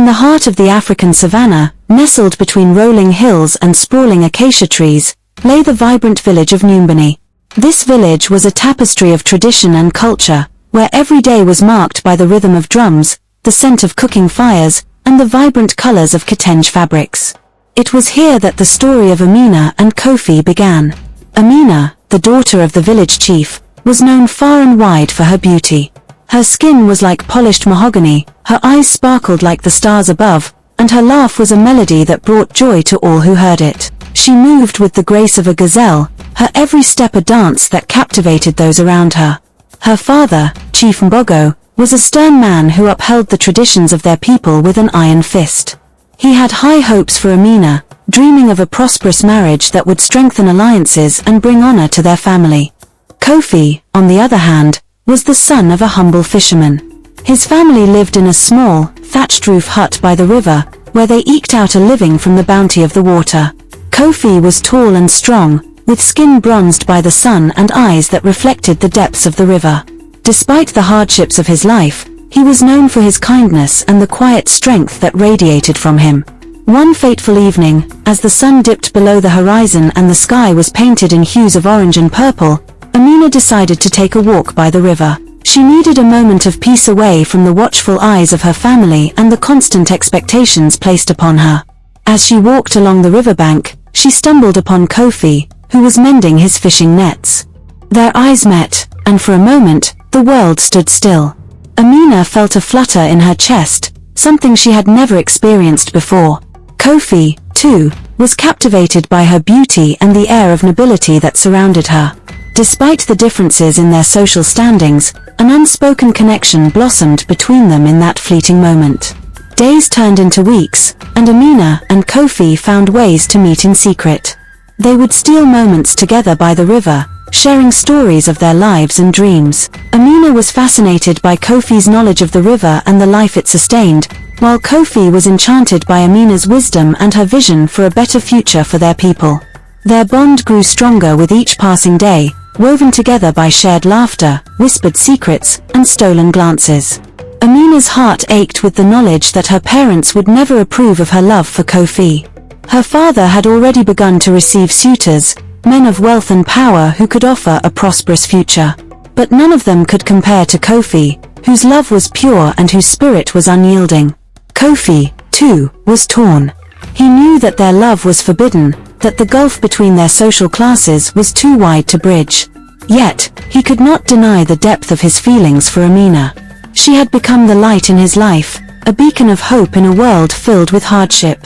In the heart of the African savanna, nestled between rolling hills and sprawling acacia trees, lay the vibrant village of Nyumbani. This village was a tapestry of tradition and culture, where every day was marked by the rhythm of drums, the scent of cooking fires, and the vibrant colors of Kitenge fabrics. It was here that the story of Amina and Kofi began. Amina, the daughter of the village chief, was known far and wide for her beauty. Her skin was like polished mahogany, her eyes sparkled like the stars above, and her laugh was a melody that brought joy to all who heard it. She moved with the grace of a gazelle, her every step a dance that captivated those around her. Her father, Chief Mbogo, was a stern man who upheld the traditions of their people with an iron fist. He had high hopes for Amina, dreaming of a prosperous marriage that would strengthen alliances and bring honor to their family. Kofi, on the other hand, was the son of a humble fisherman. His family lived in a small, thatched-roof hut by the river, where they eked out a living from the bounty of the water. Kofi was tall and strong, with skin bronzed by the sun and eyes that reflected the depths of the river. Despite the hardships of his life, he was known for his kindness and the quiet strength that radiated from him. One fateful evening, as the sun dipped below the horizon and the sky was painted in hues of orange and purple, Amina decided to take a walk by the river. She needed a moment of peace away from the watchful eyes of her family and the constant expectations placed upon her. As she walked along the riverbank, she stumbled upon Kofi, who was mending his fishing nets. Their eyes met, and for a moment, the world stood still. Amina felt a flutter in her chest, something she had never experienced before. Kofi, too, was captivated by her beauty and the air of nobility that surrounded her. Despite the differences in their social standings, an unspoken connection blossomed between them in that fleeting moment. Days turned into weeks, and Amina and Kofi found ways to meet in secret. They would steal moments together by the river, sharing stories of their lives and dreams. Amina was fascinated by Kofi's knowledge of the river and the life it sustained, while Kofi was enchanted by Amina's wisdom and her vision for a better future for their people. Their bond grew stronger with each passing day, woven together by shared laughter, whispered secrets, and stolen glances. Amina's heart ached with the knowledge that her parents would never approve of her love for Kofi. Her father had already begun to receive suitors, men of wealth and power who could offer a prosperous future. But none of them could compare to Kofi, whose love was pure and whose spirit was unyielding. Kofi, too, was torn. He knew that their love was forbidden, that the gulf between their social classes was too wide to bridge. Yet, he could not deny the depth of his feelings for Amina. She had become the light in his life, a beacon of hope in a world filled with hardship.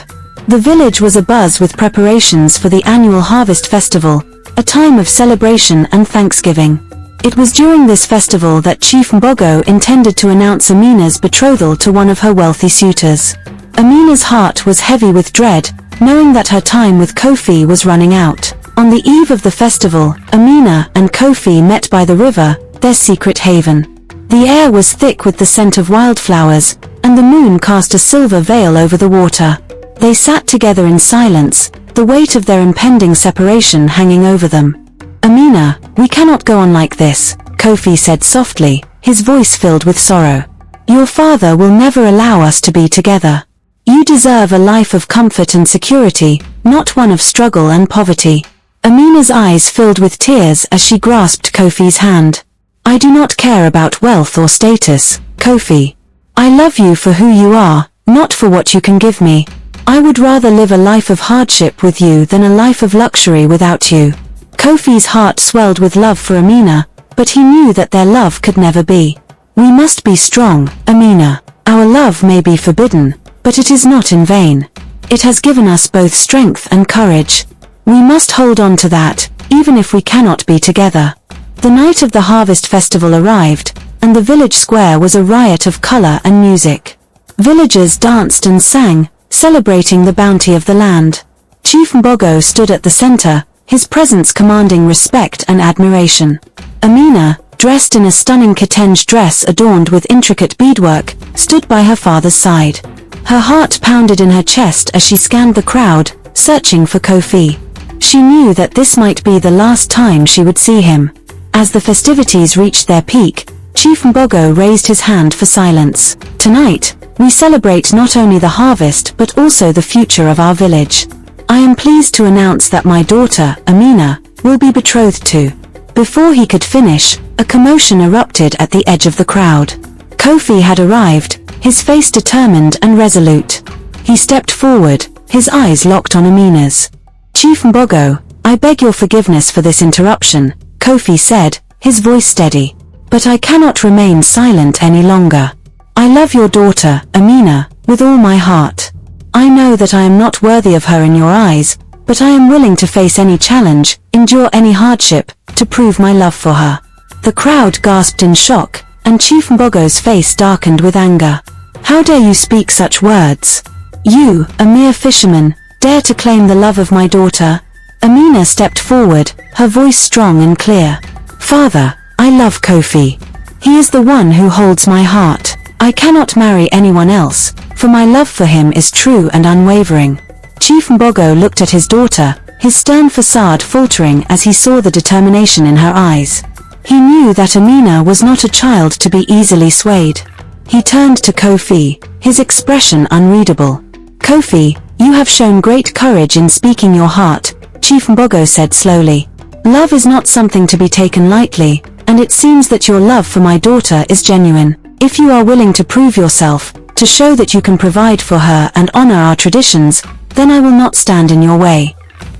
The village was abuzz with preparations for the annual harvest festival, a time of celebration and thanksgiving. It was during this festival that Chief Mbogo intended to announce Amina's betrothal to one of her wealthy suitors. Amina's heart was heavy with dread, knowing that her time with Kofi was running out. On the eve of the festival, Amina and Kofi met by the river, their secret haven. The air was thick with the scent of wildflowers, and the moon cast a silver veil over the water. They sat together in silence, the weight of their impending separation hanging over them. "Amina, we cannot go on like this," Kofi said softly, his voice filled with sorrow. "Your father will never allow us to be together. You deserve a life of comfort and security, not one of struggle and poverty." Amina's eyes filled with tears as she grasped Kofi's hand. "I do not care about wealth or status, Kofi. I love you for who you are, not for what you can give me. I would rather live a life of hardship with you than a life of luxury without you." Kofi's heart swelled with love for Amina, but he knew that their love could never be. "We must be strong, Amina. Our love may be forbidden, but it is not in vain. It has given us both strength and courage. We must hold on to that, even if we cannot be together." The night of the harvest festival arrived, and the village square was a riot of color and music. Villagers danced and sang, celebrating the bounty of the land. Chief Mbogo stood at the center, his presence commanding respect and admiration. Amina, dressed in a stunning Kitenge dress adorned with intricate beadwork, stood by her father's side. Her heart pounded in her chest as she scanned the crowd, searching for Kofi. She knew that this might be the last time she would see him. As the festivities reached their peak, Chief Mbogo raised his hand for silence. "Tonight, We celebrate not only the harvest but also the future of our village. I am pleased to announce that my daughter, Amina, will be betrothed to. Before he could finish, a commotion erupted at the edge of the crowd. Kofi had arrived, his face determined and resolute. He stepped forward, his eyes locked on Amina's. Chief Mbogo, I beg your forgiveness for this interruption, Kofi said, his voice steady. But I cannot remain silent any longer. I love your daughter, Amina, with all my heart. I know that I am not worthy of her in your eyes, but I am willing to face any challenge, endure any hardship, to prove my love for her. The crowd gasped in shock, and Chief Mbogo's face darkened with anger. How dare you speak such words? You, a mere fisherman, dare to claim the love of my daughter? Amina stepped forward, her voice strong and clear. Father, I love Kofi. He is the one who holds my heart. I cannot marry anyone else, for my love for him is true and unwavering. Chief Mbogo looked at his daughter, his stern facade faltering as he saw the determination in her eyes. He knew that Amina was not a child to be easily swayed. He turned to Kofi, his expression unreadable. Kofi, you have shown great courage in speaking your heart, Chief Mbogo said slowly. Love is not something to be taken lightly, and it seems that your love for my daughter is genuine. If you are willing to prove yourself, to show that you can provide for her and honor our traditions, then I will not stand in your way.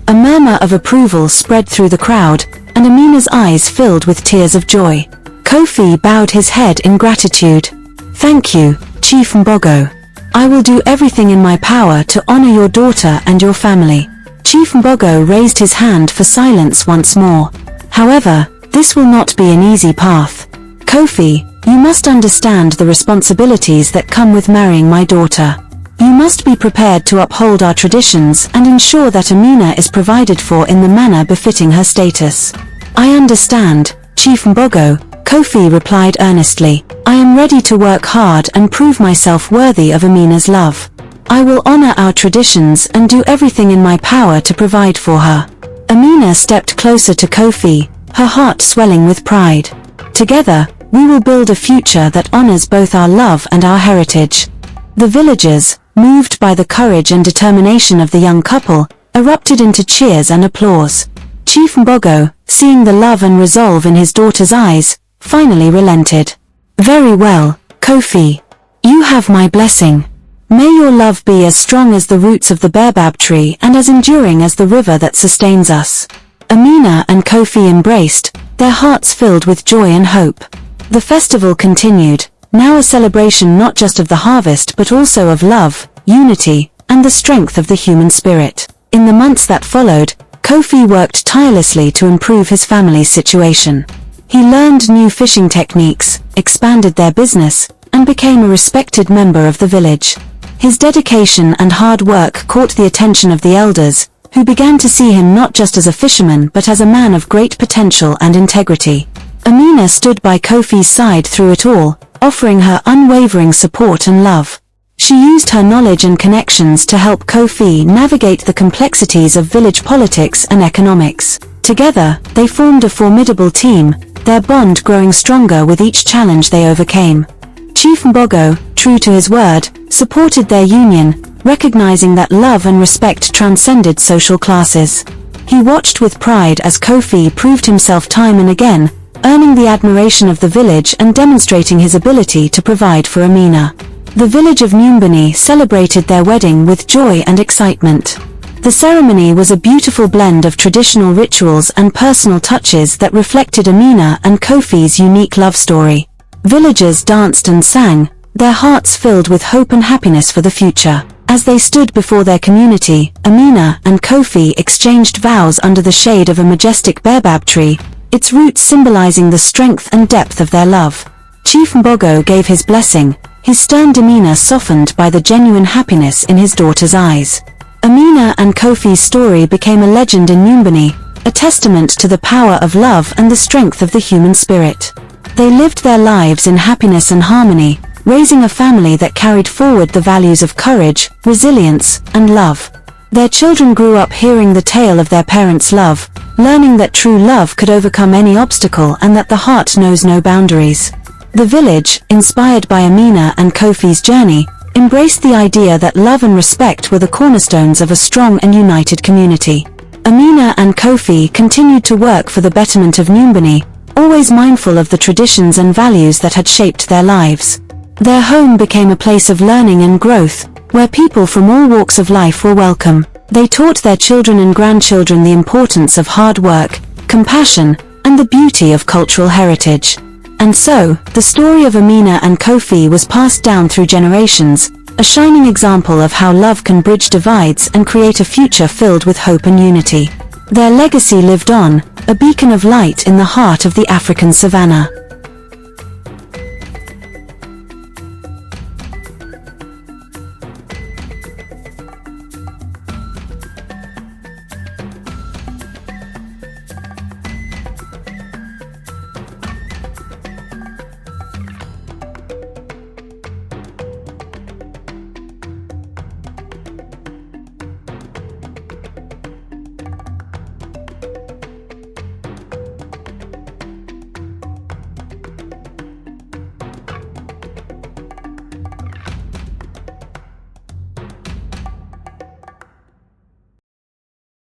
A murmur of approval spread through the crowd, and Amina's eyes filled with tears of joy. Kofi bowed his head in gratitude. Thank you, Chief Mbogo. I will do everything in my power to honor your daughter and your family. Chief Mbogo raised his hand for silence once more. However, this will not be an easy path. Kofi, you must understand the responsibilities that come with marrying my daughter. You must be prepared to uphold our traditions and ensure that Amina is provided for in the manner befitting her status. I understand, Chief Mbogo, Kofi replied earnestly. I am ready to work hard and prove myself worthy of Amina's love. I will honor our traditions and do everything in my power to provide for her. Amina stepped closer to Kofi, her heart swelling with pride. Together, we will build a future that honors both our love and our heritage. The villagers, moved by the courage and determination of the young couple, erupted into cheers and applause. Chief Mbogo, seeing the love and resolve in his daughter's eyes, finally relented. Very well, Kofi. You have my blessing. May your love be as strong as the roots of the baobab tree and as enduring as the river that sustains us. Amina and Kofi embraced, their hearts filled with joy and hope. The festival continued, now a celebration not just of the harvest but also of love, unity, and the strength of the human spirit. In the months that followed, Kofi worked tirelessly to improve his family's situation. He learned new fishing techniques, expanded their business, and became a respected member of the village. His dedication and hard work caught the attention of the elders, who began to see him not just as a fisherman but as a man of great potential and integrity. Amina stood by Kofi's side through it all, offering her unwavering support and love. She used her knowledge and connections to help Kofi navigate the complexities of village politics and economics. Together, they formed a formidable team, their bond growing stronger with each challenge they overcame. Chief Mbogo, true to his word, supported their union, recognizing that love and respect transcended social classes. He watched with pride as Kofi proved himself time and again, earning the admiration of the village and demonstrating his ability to provide for Amina. The village of Nyumbani celebrated their wedding with joy and excitement. The ceremony was a beautiful blend of traditional rituals and personal touches that reflected Amina and Kofi's unique love story. Villagers danced and sang, their hearts filled with hope and happiness for the future. As they stood before their community, Amina and Kofi exchanged vows under the shade of a majestic baobab tree, its roots symbolizing the strength and depth of their love. Chief Mbogo gave his blessing, his stern demeanor softened by the genuine happiness in his daughter's eyes. Amina and Kofi's story became a legend in Nyumbani, a testament to the power of love and the strength of the human spirit. They lived their lives in happiness and harmony, raising a family that carried forward the values of courage, resilience, and love. Their children grew up hearing the tale of their parents' love, learning that true love could overcome any obstacle and that the heart knows no boundaries. The village, inspired by Amina and Kofi's journey, embraced the idea that love and respect were the cornerstones of a strong and united community. Amina and Kofi continued to work for the betterment of Nyumbani, always mindful of the traditions and values that had shaped their lives. Their home became a place of learning and growth, where people from all walks of life were welcome. They taught their children and grandchildren the importance of hard work, compassion, and the beauty of cultural heritage. And so, the story of Amina and Kofi was passed down through generations, a shining example of how love can bridge divides and create a future filled with hope and unity. Their legacy lived on, a beacon of light in the heart of the African savannah.